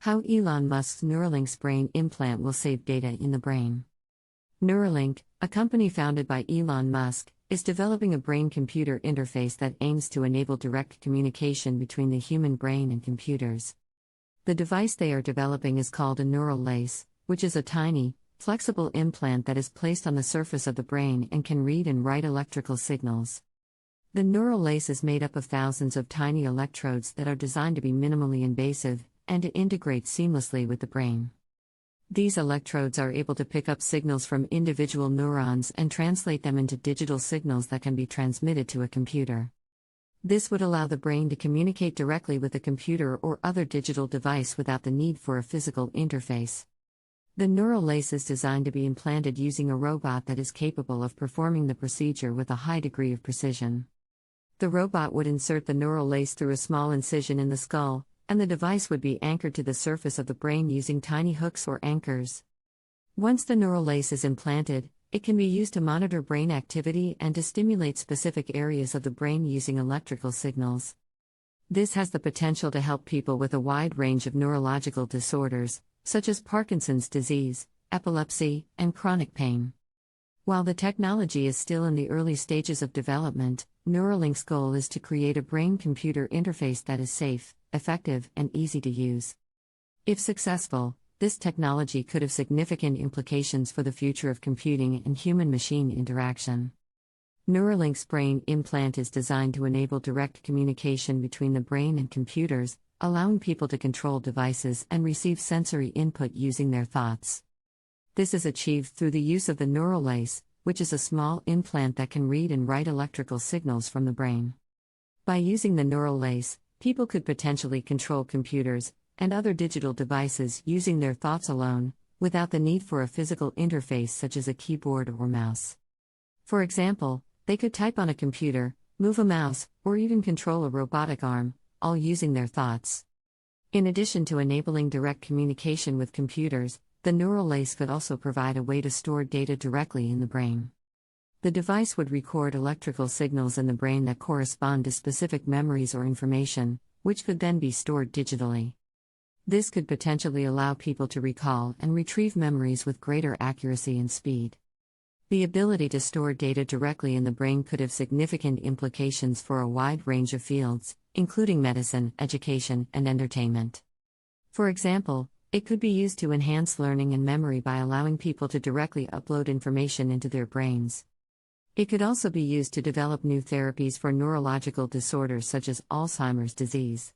How Elon Musk's Neuralink's brain implant will save data in the brain. Neuralink, a company founded by Elon Musk, is developing a brain-computer interface that aims to enable direct communication between the human brain and computers. The device they are developing is called a neural lace, which is a tiny, flexible implant that is placed on the surface of the brain and can read and write electrical signals. The neural lace is made up of thousands of tiny electrodes that are designed to be minimally invasive and to integrate seamlessly with the brain. These electrodes are able to pick up signals from individual neurons and translate them into digital signals that can be transmitted to a computer. This would allow the brain to communicate directly with a computer or other digital device without the need for a physical interface. The neural lace is designed to be implanted using a robot that is capable of performing the procedure with a high degree of precision. The robot would insert the neural lace through a small incision in the skull, and the device would be anchored to the surface of the brain using tiny hooks or anchors. Once the neural lace is implanted, it can be used to monitor brain activity and to stimulate specific areas of the brain using electrical signals. This has the potential to help people with a wide range of neurological disorders, such as Parkinson's disease, epilepsy, and chronic pain. While the technology is still in the early stages of development, Neuralink's goal is to create a brain-computer interface that is safe, effective, and easy to use. If successful, this technology could have significant implications for the future of computing and human-machine interaction. Neuralink's brain implant is designed to enable direct communication between the brain and computers, allowing people to control devices and receive sensory input using their thoughts. This is achieved through the use of the neural lace, which is a small implant that can read and write electrical signals from the brain. By using the neural lace, people could potentially control computers and other digital devices using their thoughts alone, without the need for a physical interface such as a keyboard or mouse. For example, they could type on a computer, move a mouse, or even control a robotic arm, all using their thoughts. In addition to enabling direct communication with computers, the neural lace could also provide a way to store data directly in the brain. The device would record electrical signals in the brain that correspond to specific memories or information, which could then be stored digitally. This could potentially allow people to recall and retrieve memories with greater accuracy and speed. The ability to store data directly in the brain could have significant implications for a wide range of fields, including medicine, education, and entertainment. For example, it could be used to enhance learning and memory by allowing people to directly upload information into their brains. It could also be used to develop new therapies for neurological disorders such as Alzheimer's disease.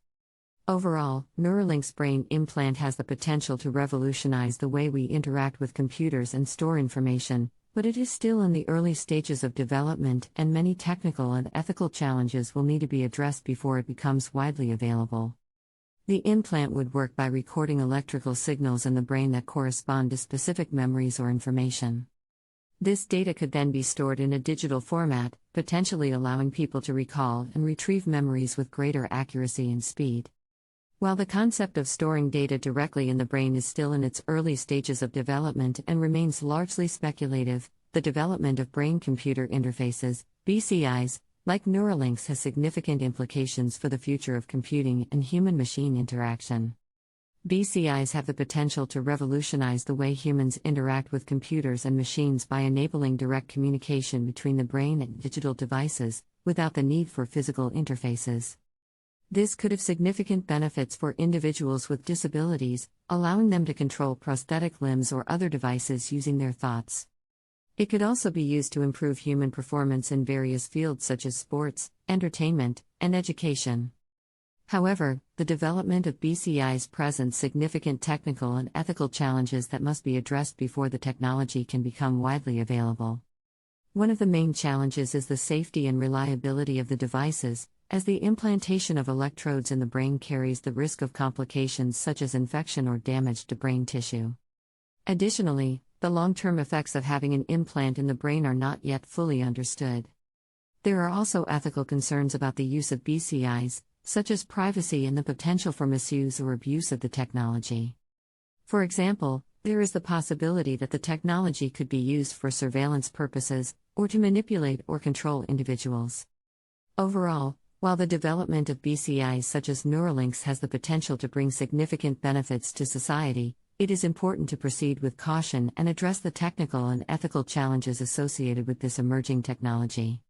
Overall, Neuralink's brain implant has the potential to revolutionize the way we interact with computers and store information, but it is still in the early stages of development and many technical and ethical challenges will need to be addressed before it becomes widely available. The implant would work by recording electrical signals in the brain that correspond to specific memories or information. This data could then be stored in a digital format, potentially allowing people to recall and retrieve memories with greater accuracy and speed. While the concept of storing data directly in the brain is still in its early stages of development and remains largely speculative, the development of brain-computer interfaces, BCIs, like Neuralink's has significant implications for the future of computing and human-machine interaction. BCIs have the potential to revolutionize the way humans interact with computers and machines by enabling direct communication between the brain and digital devices, without the need for physical interfaces. This could have significant benefits for individuals with disabilities, allowing them to control prosthetic limbs or other devices using their thoughts. It could also be used to improve human performance in various fields such as sports, entertainment, and education. However, the development of BCIs presents significant technical and ethical challenges that must be addressed before the technology can become widely available. One of the main challenges is the safety and reliability of the devices, as the implantation of electrodes in the brain carries the risk of complications such as infection or damage to brain tissue. Additionally, the long-term effects of having an implant in the brain are not yet fully understood. There are also ethical concerns about the use of BCIs, such as privacy and the potential for misuse or abuse of the technology. For example, there is the possibility that the technology could be used for surveillance purposes, or to manipulate or control individuals. Overall, While the development of BCIs such as Neuralinks has the potential to bring significant benefits to society, it is important to proceed with caution and address the technical and ethical challenges associated with this emerging technology.